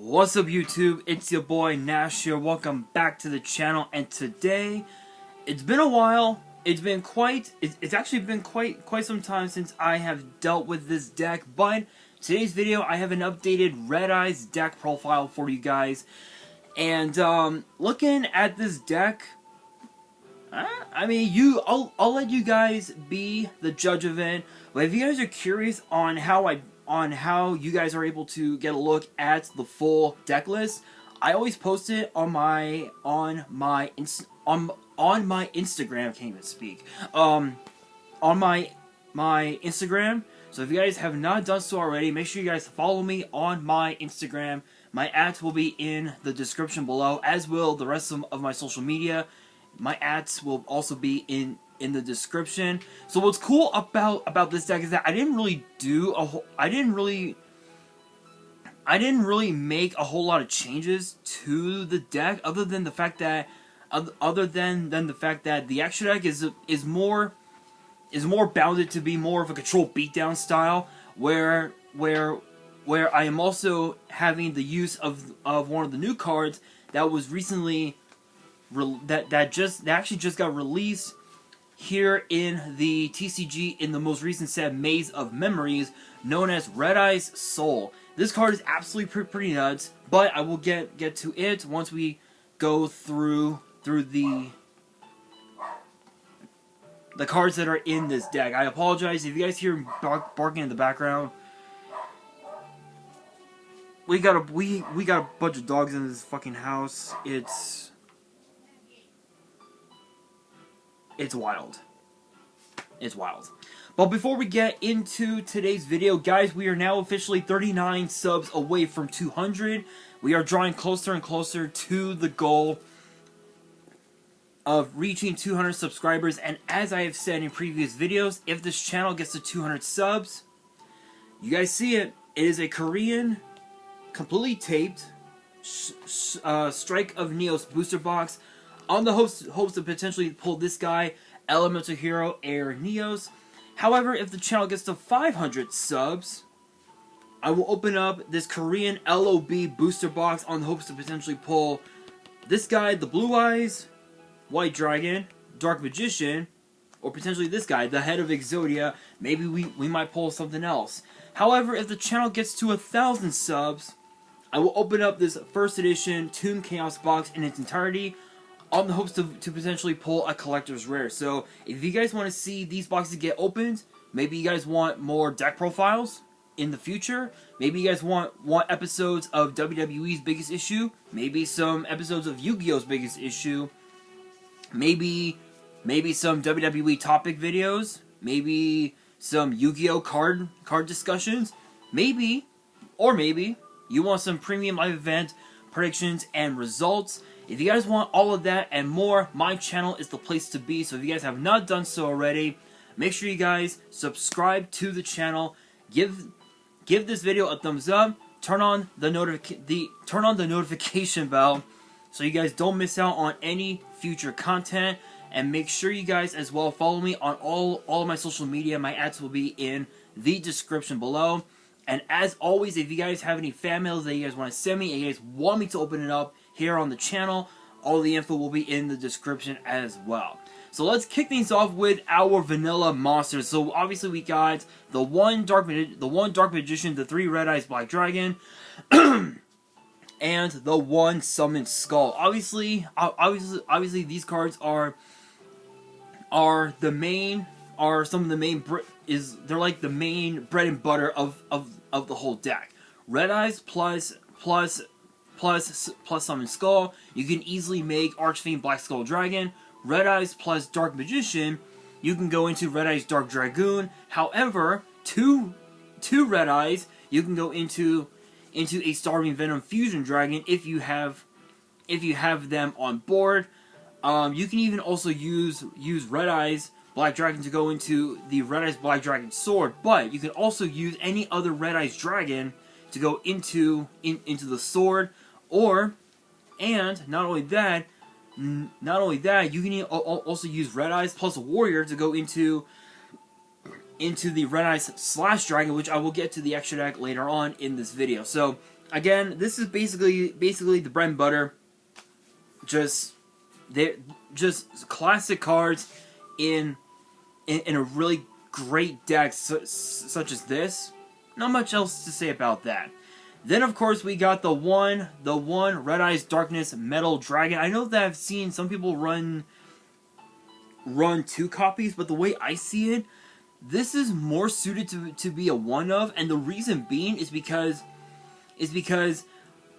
What's up YouTube, it's your boy Nash here, welcome back to the channel, and today, it's been a while, it's actually been quite some time since I have dealt with this deck, but today's video I have an updated Red Eyes deck profile for you guys, and looking at this deck, I'll let you guys be the judge of it, but if you guys are curious on how you guys are able to get a look at the full deck list, I always post it on my Instagram. Can't even speak. On my Instagram. So if you guys have not done so already, make sure you guys follow me on my Instagram. My ads will be in the description below, as will the rest of my social media. My ads will also be in the description. So what's cool about this deck is that I didn't really make a whole lot of changes to the deck, other than the fact that the extra deck is more bounded to be more of a control beatdown style, where I am also having the use of one of the new cards that was recently that actually just got released here in the TCG in the most recent set, Maze of Memories, known as Red Eyes Soul. This card is absolutely pretty nuts, but I will get to it once we go through the cards that are in this deck. I apologize if you guys hear barking in the background. We got a bunch of dogs in this fucking house. It's wild. It's wild. But before we get into today's video, guys, we are now officially 39 subs away from 200. We are drawing closer and closer to the goal of reaching 200 subscribers. And as I have said in previous videos, if this channel gets to 200 subs, you guys see it. It is a Korean, completely taped, Strike of Neos booster box. On the hopes to potentially pull this guy, Elemental Hero Air Neos. However, if the channel gets to 500 subs, I will open up this Korean LOB booster box on the hopes to potentially pull this guy, the Blue Eyes, White Dragon, Dark Magician, or potentially this guy, the Head of Exodia. Maybe we might pull something else. However, if the channel gets to 1,000 subs, I will open up this first edition Tomb Chaos box in its entirety, on the hopes to potentially pull a collector's rare. So if you guys want to see these boxes get opened, maybe you guys want more deck profiles in the future, maybe you guys want episodes of WWE's biggest issue, maybe some episodes of Yu-Gi-Oh's biggest issue, maybe some WWE topic videos, maybe some Yu-Gi-Oh card discussions, maybe you want some premium live event predictions and results. If you guys want all of that and more, my channel is the place to be. So if you guys have not done so already, make sure you guys subscribe to the channel, give this video a thumbs up, turn on the notification bell so you guys don't miss out on any future content, and make sure you guys as well follow me on all of my social media. My ads will be in the description below. And as always, if you guys have any fan mails that you guys want to send me and you guys want me to open it up here on the channel, all the info will be in the description as well. So let's kick things off with our vanilla monsters. So obviously we got the one Dark Magician, the 3 Red Eyes Black Dragon, and the 1 Summoned Skull. Obviously these cards are they're like the main bread and butter of the whole deck. Red Eyes plus Summoned Skull, you can easily make Archfiend Black Skull Dragon. Red Eyes plus Dark Magician, you can go into Red Eyes Dark Dragoon. However, two Red Eyes, you can go into a Starving Venom Fusion Dragon if you have them on board. You can even also use Red Eyes Black Dragon to go into the Red Eyes Black Dragon Sword, but you can also use any other Red Eyes Dragon to go into the sword, and not only that, you can also use Red Eyes plus a Warrior to go into into the Red Eyes Slash Dragon, which I will get to the extra deck later on in this video. So again, this is basically the bread and butter. Just classic cards in a really great deck such as this. Not much else to say about that. Then of course we got the one Red Eyes Darkness Metal Dragon. I know that I've seen some people run 2 copies, but the way I see it, this is more suited to be a one of, and the reason being is because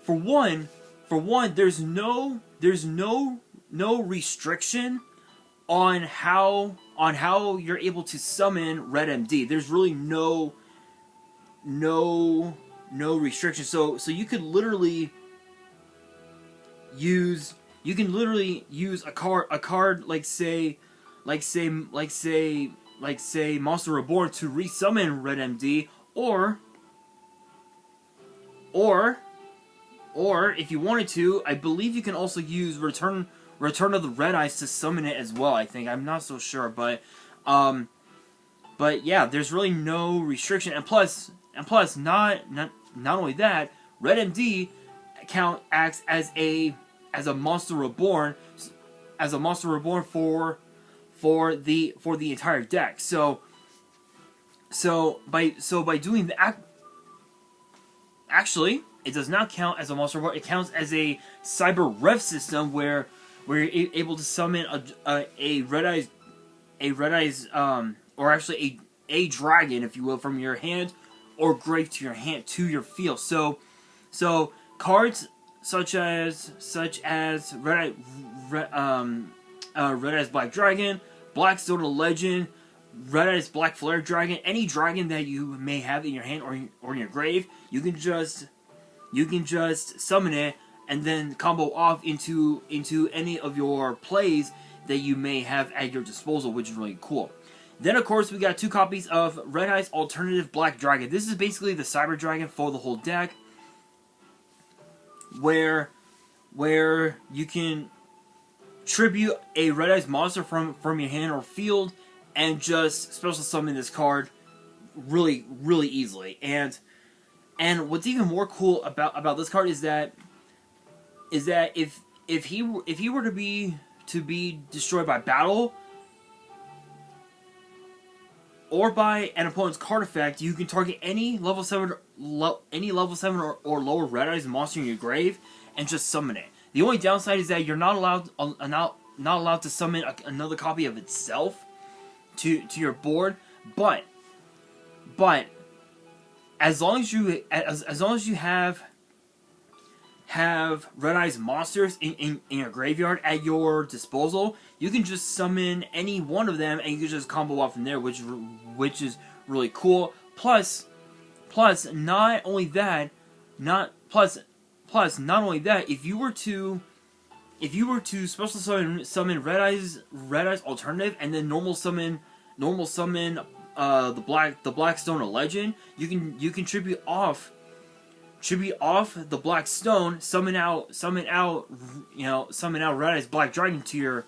for one there's no restriction on how you're able to summon Red MD. There's really no restriction. So you could literally use a card like say Monster Reborn to resummon Red MD, or if you wanted to, I believe you can also use Return of the Red Eyes to summon it as well. I think, I'm not so sure, but yeah, there's really no restriction, and plus not only that, Red MD acts as a Monster Reborn, for the entire deck. So by doing that, actually, it does not count as a Monster Reborn. It counts as a Cyber Rev system where you're able to summon a Red Eyes, or actually a dragon, if you will, from your hand or grave to your hand to your field. So cards such as Red Eyes Black Dragon, Blackstone Legend, Red Eyes Black Flare Dragon, any dragon that you may have in your hand or in your grave, you can just summon it and then combo off into any of your plays that you may have at your disposal, which is really cool. Then, of course, we got 2 copies of Red Eyes Alternative Black Dragon. This is basically the Cyber Dragon for the whole deck, where you can tribute a Red Eyes monster from your hand or field and just special summon this card really easily. And what's even more cool about this card is that if he were to be destroyed by battle or by an opponent's card effect, you can target any level 7 or lower Red Eyes monster in your grave and just summon it. The only downside is that you're not allowed to summon another copy of itself to your board, but as long as you have Red Eyes monsters in your graveyard at your disposal, you can just summon any one of them and you can just combo off from there, which is really cool. Plus, not only that, if you were to special summon Red Eyes Alternative and then normal summon the Blackstone Legend, you can tribute off the Black Stone, summon out Red Eyes Black Dragon to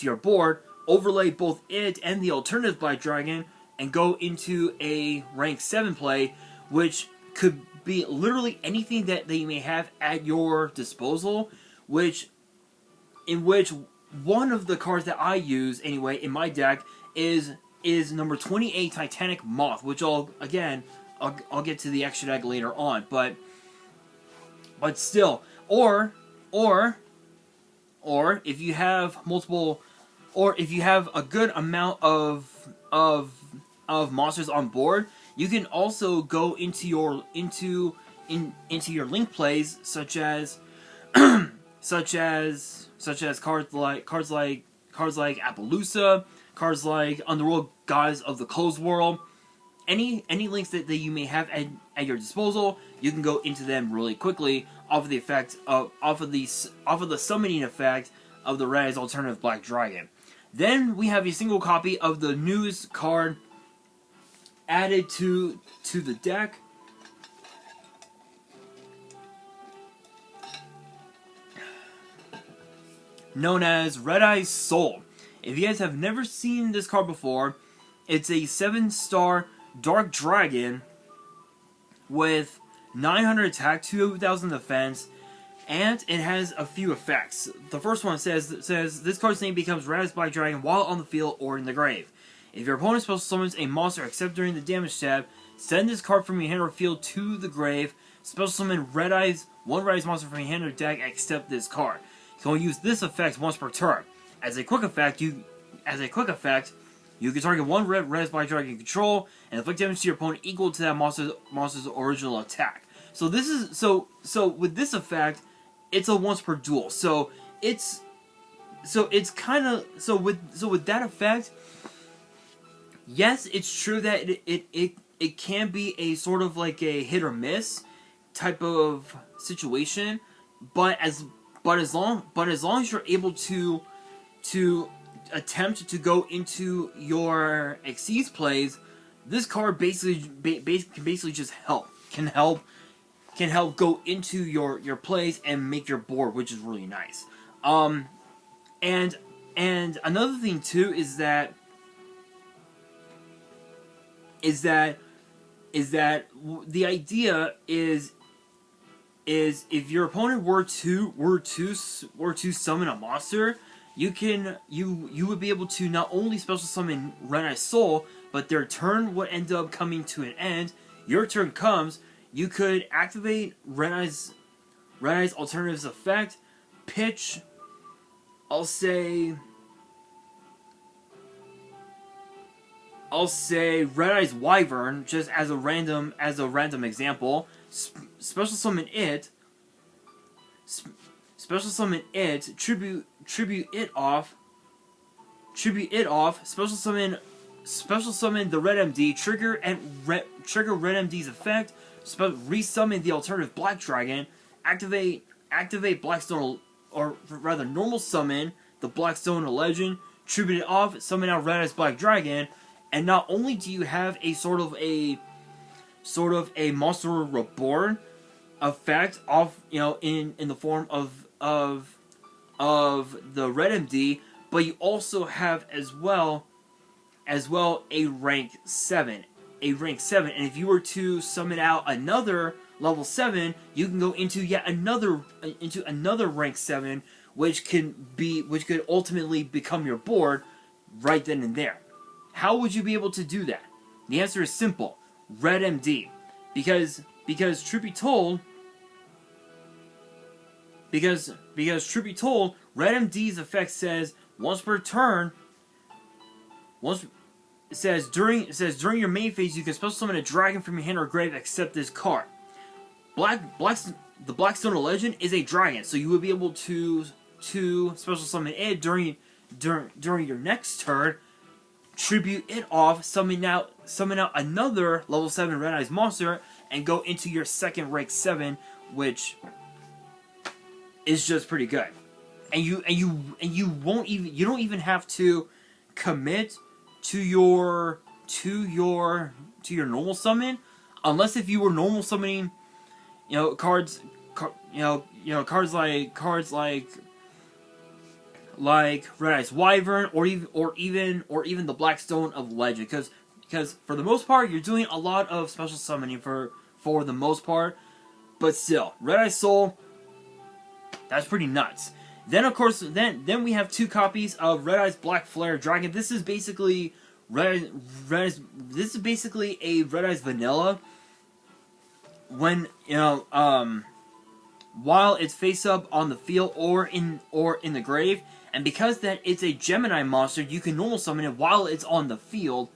your board, overlay both it and the alternative Black Dragon, and go into a rank 7 play, which could be literally anything that you may have at your disposal, in which one of the cards that I use anyway in my deck is number 28 Titanic Moth, which I'll get to the extra deck later on, but still, or if you have multiple, or if you have a good amount of monsters on board, you can also go into your link plays, such as cards like Appaloosa, cards like Underworld Gods of the Closed World. Any links that you may have at your disposal, you can go into them really quickly off of the summoning effect of the Red Eyes Alternative Black Dragon. Then we have a single copy of the news card added to the deck, known as Red Eyes Soul. If you guys have never seen this card before, It's a 7-star Dark Dragon with 900 attack, 2000 defense, and it has a few effects. The first one says this card's name becomes Red Eyes Black Dragon while on the field or in the grave. If your opponent special summons a monster except during the damage tab, send this card from your hand or field to the grave. Special summon one Red Eyes monster from your hand or deck except this card. You can only use this effect once per turn. As a quick effect, you can target one Red Eyes Black Dragon control and inflict damage to your opponent equal to that monster's original attack. So this is so with this effect, it's a once per duel. So it's kind of with that effect. Yes, it's true that it can be a sort of like a hit or miss type of situation, but as long as you're able to attempt to go into your Xyz plays, this card basically just can help go into your plays and make your board, which is really nice. And another thing too is that the idea is if your opponent were to summon a monster, you would be able to not only special summon Red Eye Soul, but their turn would end up coming to an end. Your turn comes, you could activate Red Eye's Alternatives effect, pitch, I'll say Red Eye's Wyvern, just as a random example. Special summon it. Special summon it. Tribute it off. Special summon the Red MD. Trigger Red MD's effect. Resummon the alternative Black Dragon. Activate Blackstone, or rather normal summon the Blackstone Legend. Tribute it off. Summon out Red Eye's Black Dragon. And not only do you have a sort of a Monster Reborn effect off, in the form of the Red MD, but you also have as well a rank 7. And if you were to summon out another level 7, you can go into another rank 7, which could ultimately become your board right then and there. How would you be able to do that? The answer is simple. Red MD. Because truth be told, Red MD's effect says once per turn, during your main phase you can special summon a dragon from your hand or grave except this card. The Blackstone Legend is a dragon, so you would be able to special summon it during your next turn. Tribute it off, summon out another level 7 Red Eyes monster, and go into your second rank 7, which is just pretty good. And you don't even have to commit to your normal summon, unless if you were normal summoning, cards like Red Eyes Wyvern, or even the Blackstone of Legend, because for the most part you're doing a lot of special summoning for the most part, but still, Red Eye Soul, that's pretty nuts. Then of course, then we have 2 copies of Red Eyes Black Flare Dragon. This is basically This is basically a Red Eyes vanilla. When while it's face up on the field or in the grave. And because that it's a Gemini monster, you can normal summon it while it's on the field,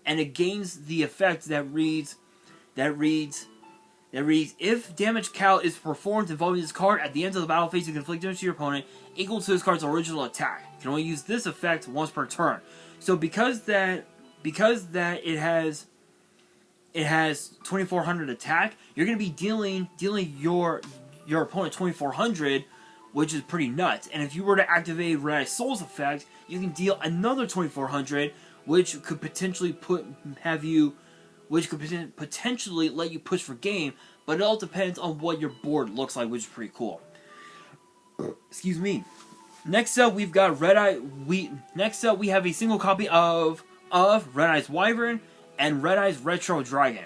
and it gains the effect that reads, if damage cal is performed involving this card at the end of the battle phase, you can inflict damage to your opponent equal to this card's original attack. You can only use this effect once per turn. So because that it has 2400 attack, you're going to be dealing your opponent 2400, which is pretty nuts. And if you were to activate Red Eye Soul's effect, you can deal another 2400, which could potentially potentially let you push for game, but it all depends on what your board looks like, which is pretty cool. Excuse me. Next up, we've got Red Eye. Next up, we have a single copy of of Red Eyes Wyvern and Red Eyes Retro Dragon.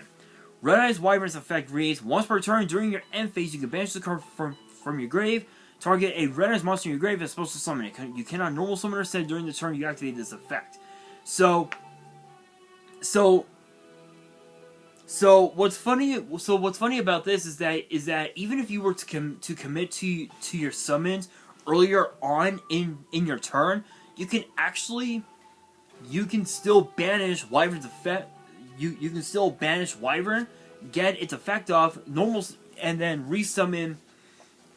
Red Eyes Wyvern's effect reads, once per turn during your end phase, you can banish the card from your grave. Target a Red Eyes monster in your grave that's supposed to summon it. You cannot normal summon or set during the turn you activate this effect. So what's funny about this is that even if you were to commit to your summons earlier on in your turn, you can still banish Wyvern's effect. You can still banish Wyvern, get its effect off, normal, and then resummon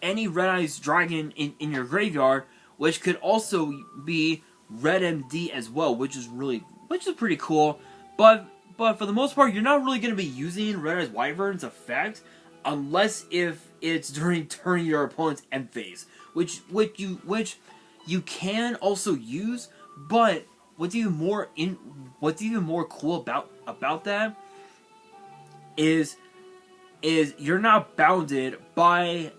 any Red Eyes Dragon in your graveyard, which could also be Red MD as well, which is pretty cool. But for the most part, you're not really going to be using Red Eyes Wyvern's effect unless if it's during your opponent's end phase, which you can also use. But what's even more cool about that is you're not bounded by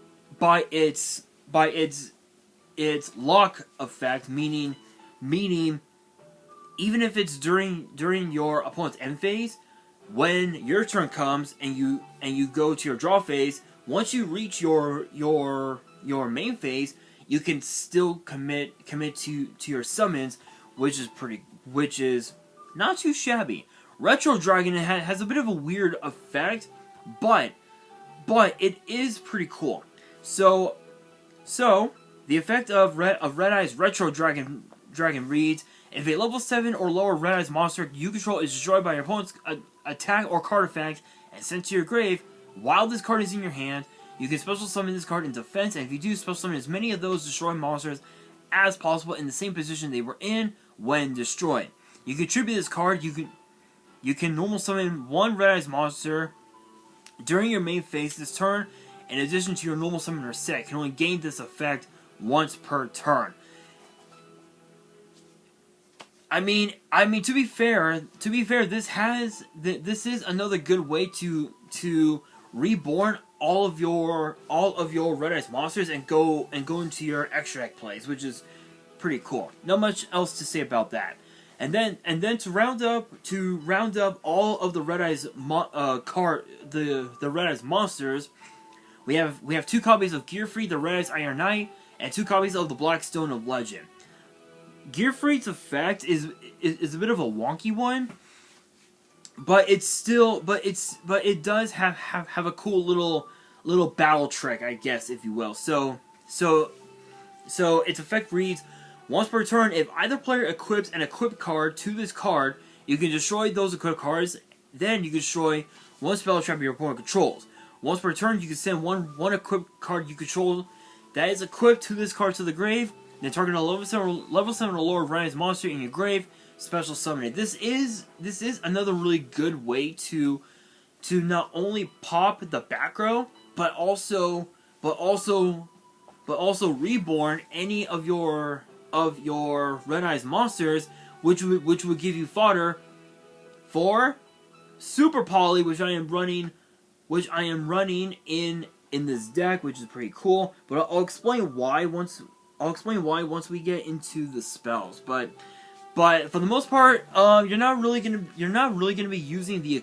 its lock effect, meaning even if it's during your opponent's end phase, when your turn comes and you go to your draw phase, once you reach your main phase, you can still commit to your summons, which is not too shabby. Retro Dragon has a bit of a weird effect, but it is pretty cool. So the effect of Red Eyes Retro Dragon reads, if a level 7 or lower Red Eyes monster you control is destroyed by your opponent's attack or card effect and sent to your grave, while this card is in your hand, you can special summon this card in defense, and if you do, special summon as many of those destroyed monsters as possible in the same position they were in when destroyed. You can tribute this card. You can normal summon one Red Eyes monster during your main phase this turn, in addition to your normal summoner set. You can only gain this effect once per turn. I mean, to be fair, this is another good way to reborn all of your Red Eyes monsters and go into your extra deck plays, which is pretty cool. Not much else to say about that. And then to round up all of the Red Eyes the Red Eyes monsters, we have 2 copies of Gearfried, the Red Eyes Iron Knight, and 2 copies of the Black Stone of Legend. Gearfried's effect is a bit of a wonky one, but it does have a cool little battle trick, I guess, if you will. So its effect reads, once per turn, if either player equips an equipped card to this card, you can destroy those equipped cards. Then you can destroy one spell trap your opponent controls. Once per turn, you can send one equipped card you control that is equipped to this card to the grave. Then target a level 7 or lower Red Eyes monster in your grave, special summon it. This is another really good way to not only pop the back row, but also reborn any of your Red Eyes monsters, which would give you fodder for Super Poly, which I am running in this deck, which is pretty cool. But I'll explain why once we get into the spells. But for the most part, you're not really gonna be using the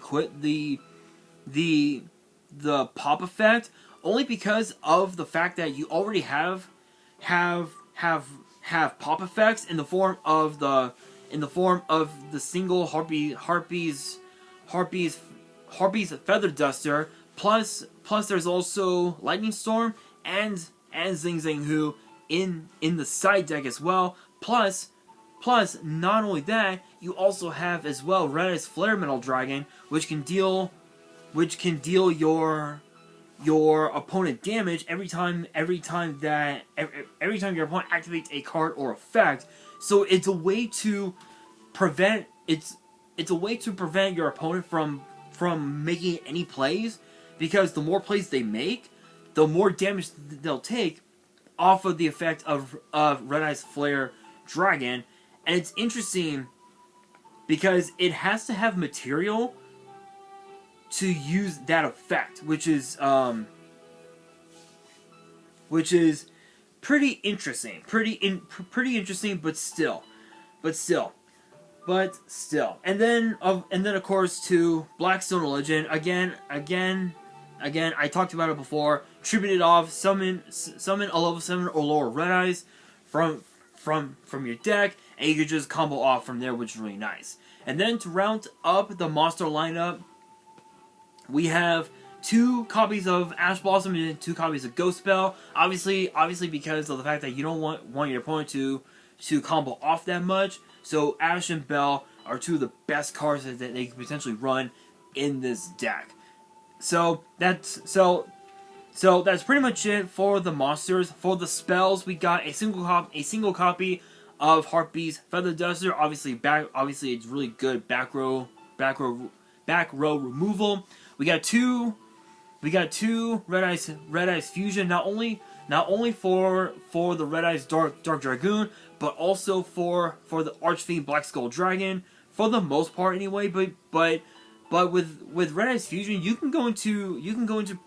pop effect, only because of the fact that you already have pop effects in the form of the single Harpy's Feather Duster, plus there's also Lightning Storm and Zing Zang Hu in the side deck as well. Plus not only that, you also have as well Red Eyes Flare Metal Dragon, which can deal your opponent damage every time your opponent activates a card or effect. So it's a way to prevent your opponent from making any plays, because the more plays they make, the more damage they'll take off of the effect of Red Eyes Flare Dragon. And it's interesting because it has to have material to use that effect, which is pretty interesting. Pretty interesting, but still. but still. And then of course to Blackstone Legend again. I talked about it before. Tribute it off. Summon a level 7 or lower Red Eyes from your deck, and you can just combo off from there, which is really nice. And then to round up the monster lineup, we have 2 copies of Ash Blossom and 2 copies of Ghost Spell. Obviously because of the fact that you don't want your opponent to combo off that much. So Ash and Bell are 2 of the best cards that they can potentially run in this deck. So that's pretty much it for the monsters. For the spells, we got a single copy of Heartbeat's Feather Duster. Obviously it's really good back row removal. We got two Red Eyes Fusion. Not only for the Red Eyes Dark Dragoon, but also for the Archfiend Black Skull Dragon. For the most part, anyway. But with Red Eyes Fusion, you can go into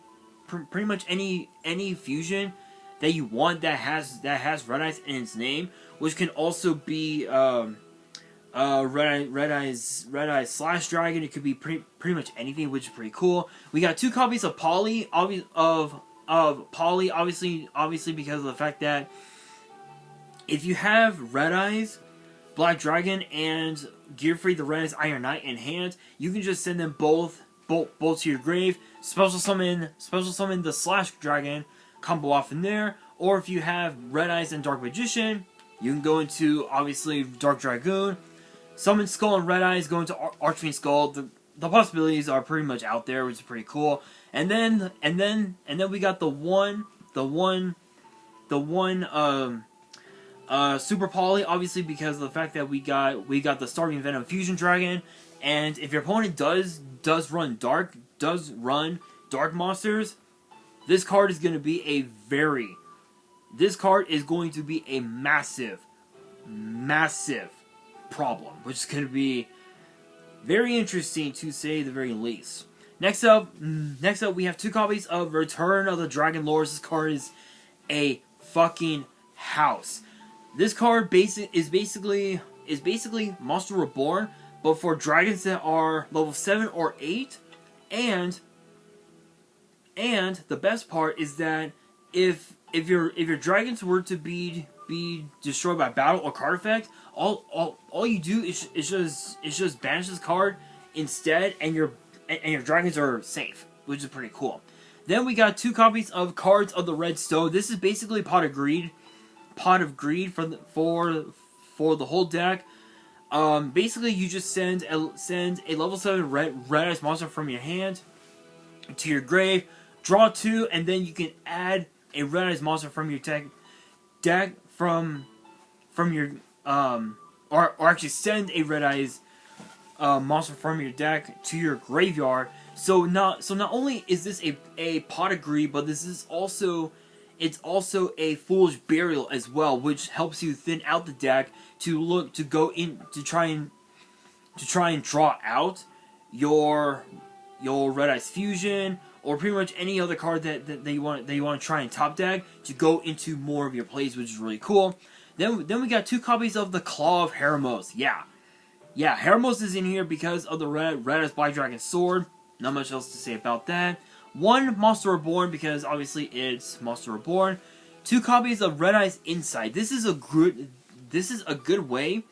pretty much any fusion that you want that has Red Eyes in its name, which can also be Red Eyes Slash Dragon. It could be pretty much anything, which is pretty cool. We got 2 copies of Polly obviously because of the fact that if you have Red Eyes, Black Dragon, and Gearfree the Red Eyes Iron Knight in hand, you can just send them both to your grave, special summon the Slash Dragon, combo off in there. Or if you have Red Eyes and Dark Magician, you can go into obviously Dark Dragoon, summon Skull and Red Eyes, go into Archfiend Skull. The possibilities are pretty much out there, which is pretty cool. And then we got the one Super Poly, obviously because of the fact that we got the Starving Venom Fusion Dragon. And if your opponent does run dark monsters, this card is going to be a massive problem, which is going to be very interesting to say the very least. Next up, we have 2 copies of Return of the Dragon Lords. This card is a fucking house. This card is basically Monster Reborn, but for dragons that are level 7 or 8, and the best part is that if your dragons were to be destroyed by battle or card effect, all you do is just banish this card instead, and your dragons are safe, which is pretty cool. Then we got 2 copies of Cards of the Red Stone. This is basically Pot of Greed for the whole deck. Basically, you just send a level 7 red Eyes monster from your hand to your grave, draw 2, and then you can add a Red Eyes monster from your deck from your or actually send a Red Eyes monster from your deck to your graveyard. So not only is this a Pot of Greed, but it's also a Foolish Burial as well, which helps you thin out the deck to try and draw out your Red Eyes Fusion, or pretty much any other card that you want to try and top deck to go into more of your plays, which is really cool. Then we got 2 copies of the Claw of Heramos. Yeah, Heramos is in here because of the Red Eyes Black Dragon Sword. Not much else to say about that. 1 Monster Reborn because obviously it's Monster Reborn. 2 copies of Red Eyes Insight. This is a good way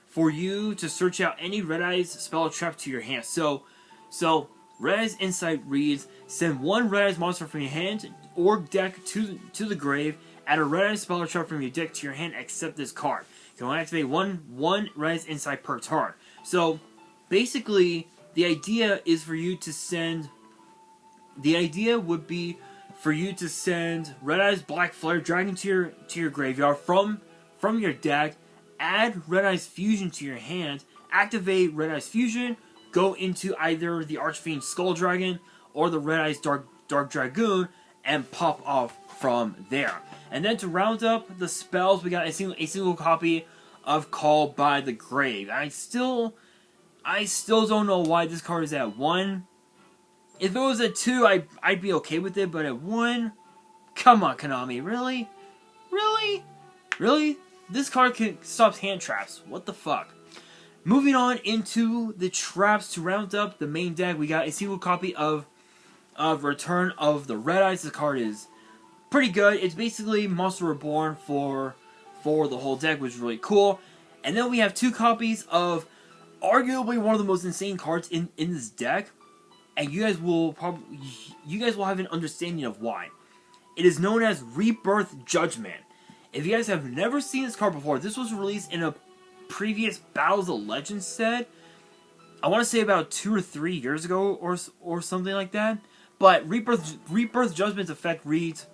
for you to search out any Red Eyes spell trap to your hand. So Red Eyes Insight reads: send 1 Red Eyes monster from your hand or deck to the grave. Add a Red Eyes spell trap from your deck to your hand except this card. You can only activate one Red Eyes Insight per turn. So basically, the idea is for you to send. The idea would be for you to send Red Eyes Black Flare Dragon to your graveyard from your deck. Add Red Eyes Fusion to your hand. Activate Red Eyes Fusion. Go into either the Archfiend Skull Dragon or the Red Eyes Dark Dragoon and pop off from there. And then to round up the spells, we got a single copy of Call by the Grave. I still don't know why this card is at 1. If it was at 2, I'd be okay with it, but at 1, come on, Konami, really? Really? This card stops hand traps. What the fuck? Moving on into the traps to round up the main deck, we got a single copy of Return of the Red Eyes. The card is pretty good. It's basically Monster Reborn for the whole deck, which is really cool. And then we have 2 copies of arguably one of the most insane cards in this deck, and you guys will have an understanding of why. It is known as Rebirth Judgment. If you guys have never seen this card before, this was released in a previous Battles of Legends set. I want to say about 2 or 3 years ago, or something like that. But Rebirth Judgment's effect reads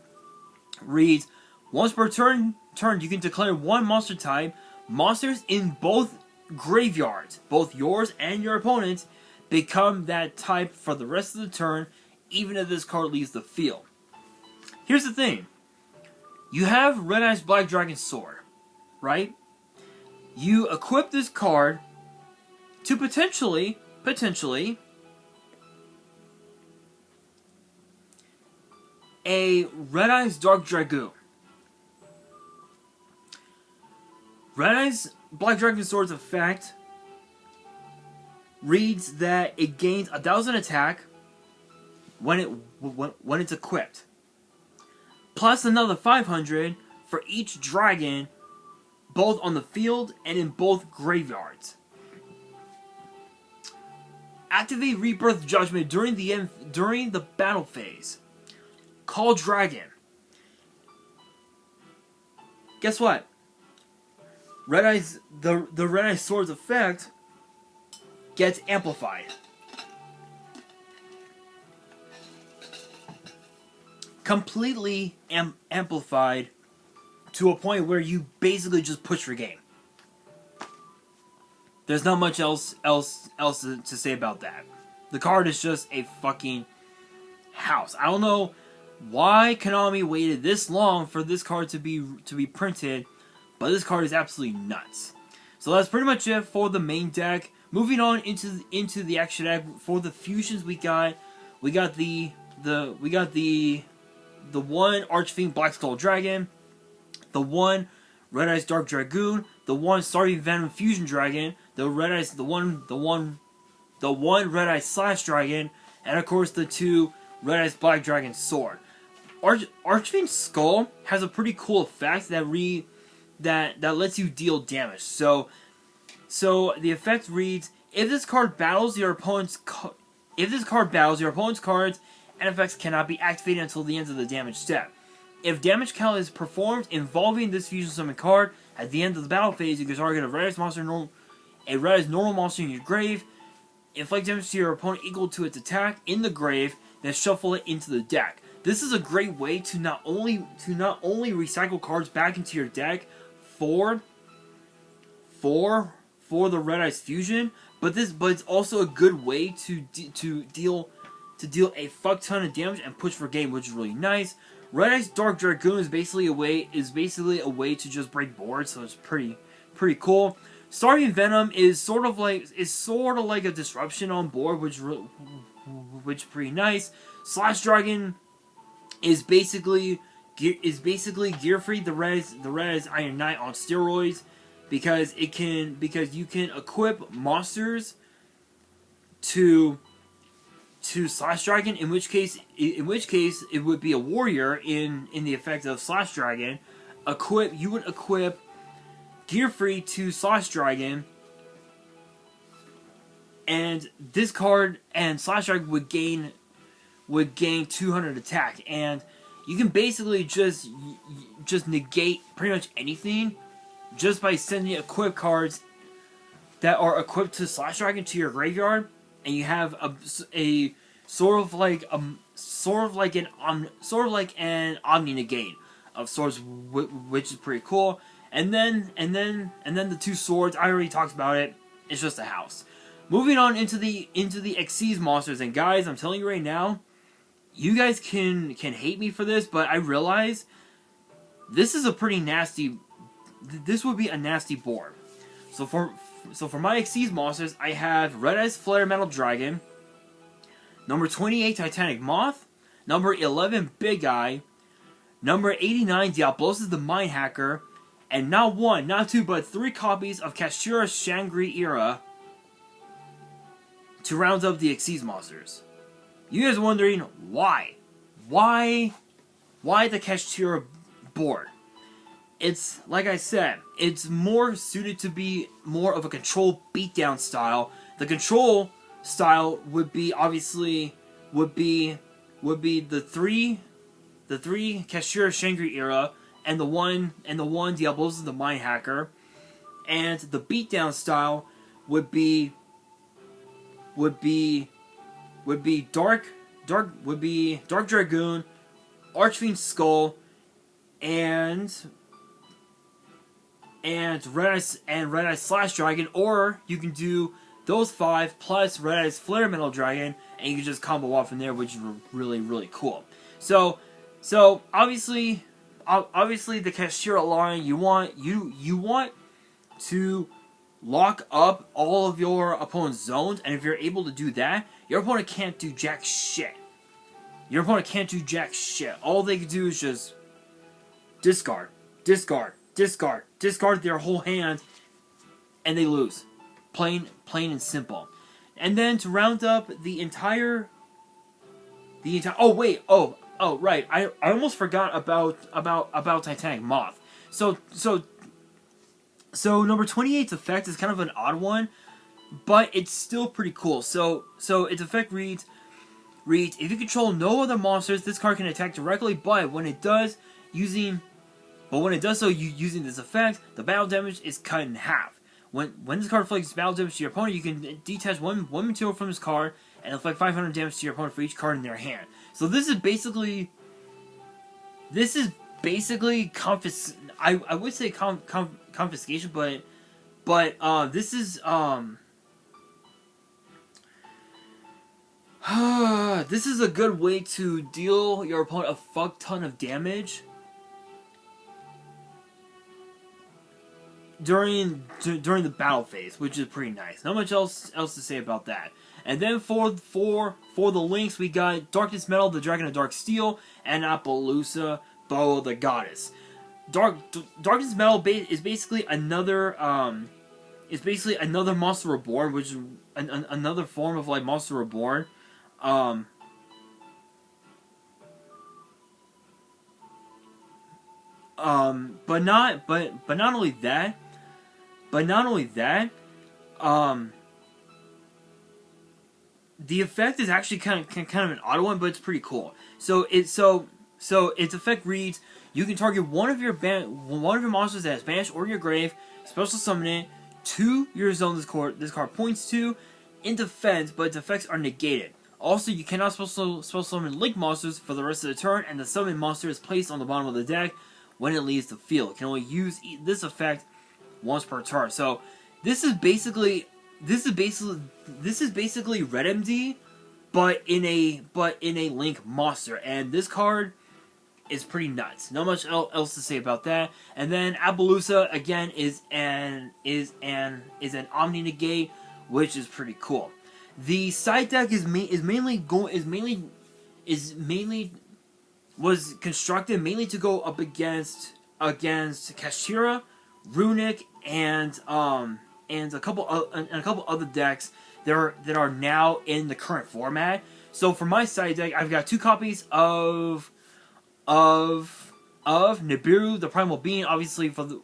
once per turn you can declare 1 monster type. Monsters in both graveyards, both yours and your opponent's, become that type for the rest of the turn, even if this card leaves the field. Here's the thing. You have Red Eyes Black Dragon Sword, right? You equip this card to potentially a Red Eyes Dark Dragoon. Red Eyes Black Dragon Sword's effect reads that it gains 1,000 attack when it's equipped, plus another 500 for each dragon, both on the field and in both graveyards. Activate Rebirth Judgment during the battle phase. Call Dragon. Guess what? Red Eyes, the Red Eyes Sword's effect gets amplified. Completely amplified to a point where you basically just push your game. There's not much else to say about that. The card is just a fucking house. I don't know why Konami waited this long for this card to be printed, but this card is absolutely nuts. So that's pretty much it for the main deck. Moving on into the action deck for the fusions, we got the one Archfiend Black Skull Dragon, the one Red Eyes Dark Dragoon, the one Starving Venom Fusion Dragon, the one Red Eyes Slash Dragon, and of course the 2 Red Eyes Black Dragon Sword. Archfiend Skull has a pretty cool effect that lets you deal damage. So the effect reads: if this card battles your opponent's cards and effects cannot be activated until the end of the damage step. If damage count is performed involving this fusion summon card at the end of the battle phase, you can target a Red Eyes normal monster in your grave. Inflict damage to your opponent equal to its attack in the grave, then shuffle it into the deck. This is a great way to not only recycle cards back into your deck for the Red Eyes fusion, but it's also a good way to deal a fuck ton of damage and push for game, which is really nice. Red Eyes Dark Dragoon is basically a way to just break boards, so it's pretty cool. Starving Venom is sort of like a disruption on board, which is pretty nice. Slash Dragon is basically Gear Freed the Red Eyes Iron Knight on steroids, because you can equip monsters to Slash Dragon, in which case it would be a warrior in the effect of Slash Dragon. You would equip Gear Free to Slash Dragon, and this card and Slash Dragon would gain 200 attack, and you can basically just negate pretty much anything just by sending equipped cards that are equipped to Slash Dragon to your graveyard, and you have a sort of like an Omni negate of sorts, which is pretty cool. And then the 2 swords, I already talked about it. It's just a house. Moving on into the Xyz monsters, and guys, I'm telling you right now, you guys can hate me for this, but I realize this is a pretty nasty. This would be a nasty board. So for my Xyz monsters, I have Red Eyes Flare Metal Dragon, number 28 Titanic Moth, number 11 Big Eye, number 89 Diablosis the Mind Hacker, and not one, not two, but 3 copies of Kashira Shangri-Era to round up the Xyz monsters. You guys are wondering why? Why the Kashira board? It's, like I said, it's more suited to be more of a control beatdown style. The control style would be, obviously, would be the three Kashira Shangri-Era, and the one Diablo's the Mind Hacker, and the beatdown style would be Dark Dragoon, Archfiend Skull, and Red Eye Slash Dragon, or you can do those 5 plus Red Eye's Flare Metal Dragon, and you can just combo off from there, which is really cool. So obviously the Kashira line, you want to lock up all of your opponent's zones, and if you're able to do that, your opponent can't do jack shit. All they can do is just discard their whole hand, and they lose. Plain and simple. And then to round up the entire oh right, I almost forgot about Titanic Moth. So number 28's effect is kind of an odd one, but it's still pretty cool. So its effect reads, if you control no other monsters, this card can attack directly, but when it does using this effect, the battle damage is cut in half. When this card inflicts battle damage to your opponent, you can detach one material from this card and inflict 500 damage to your opponent for each card in their hand. So this is basically I would say confiscation, but this is this is a good way to deal your opponent a fuck ton of damage during the battle phase, which is pretty nice. Not much else to say about that. And then for the links, we got Darkness Metal, the Dragon of Dark Steel, and Appaloosa, Bow the Goddess. Darkness Metal is basically another Monster Reborn, which is another form of like Monster Reborn. But not only that. The effect is actually kind of an odd one, but it's pretty cool. So its effect reads: you can target one of your monsters that is banished or your grave, special summon it to your zone this card points to in defense, but its effects are negated. Also, you cannot special summon link monsters for the rest of the turn, and the summon monster is placed on the bottom of the deck when it leaves the field. It can only use this effect once per turn. So this is basically Red MD, but in a Link monster, and this card is pretty nuts. Not much else to say about that. And then Appaloosa again is an Omni Negate, which is pretty cool. The side deck was constructed mainly to go up against Kashira, Runic, and a couple other decks that are now in the current format. So for my side deck, I've got 2 copies of Nibiru, the Primal Being, obviously for the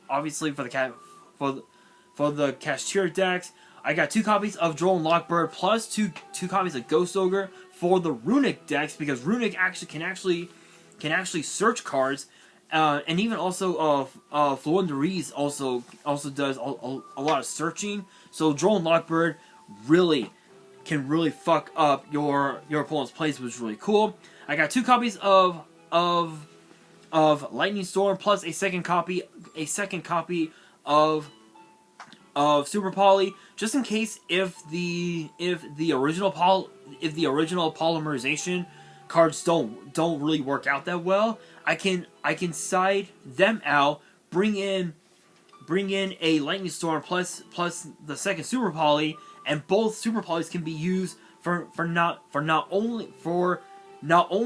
Kashira decks. I got 2 copies of Droll and Lockbird plus two copies of Ghost Ogre for the Runic decks, because Runic can actually search cards, and even also Florenderiz also does a lot of searching. So Droll and Lockbird can really fuck up your opponent's plays, which is really cool. I got 2 copies of Lightning Storm plus a second copy of Super Poly, just in case if the original polymerization cards don't really work out that well. I can side them out, bring in a Lightning Storm plus the second Super Poly, and both Super Polys can be used for not only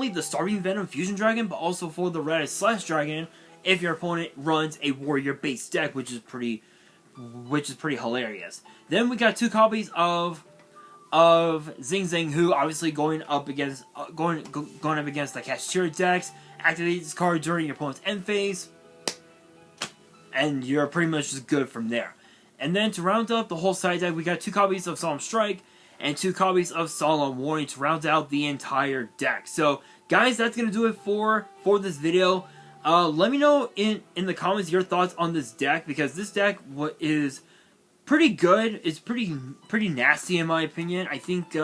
the Starving Venom Fusion Dragon, but also for the Red Eye Slash Dragon if your opponent runs a warrior-based deck, which is pretty hilarious. Then we got 2 copies of Zing Zing, who obviously going up against the Cashier decks. Activate this card during your opponent's end phase, and you're pretty much just good from there. And then to round up the whole side deck, we got 2 copies of Solemn Strike and 2 copies of Solemn Warning to round out the entire deck. So, guys, that's gonna do it for this video. Let me know in the comments your thoughts on this deck, because this deck is pretty good. It's pretty nasty in my opinion. I think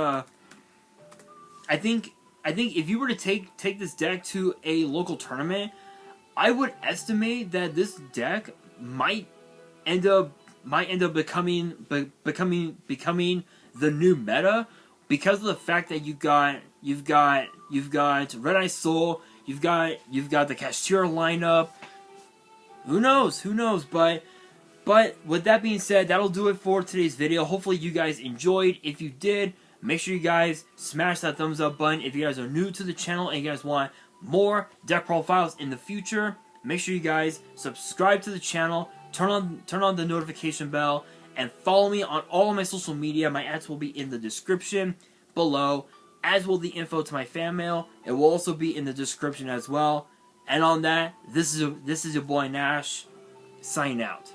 if you were to take this deck to a local tournament, I would estimate that this deck might end up becoming the new meta, because of the fact that you've got Red Eye Soul, you've got the Cashier lineup. Who knows? But with that being said, that'll do it for today's video. Hopefully you guys enjoyed. If you did, make sure you guys smash that thumbs up button. If you guys are new to the channel and you guys want more deck profiles in the future, make sure you guys subscribe to the channel, turn on the notification bell, and follow me on all of my social media. My ads will be in the description below, as will the info to my fan mail. It will also be in the description as well. And on that, this is your boy Nash, signing out.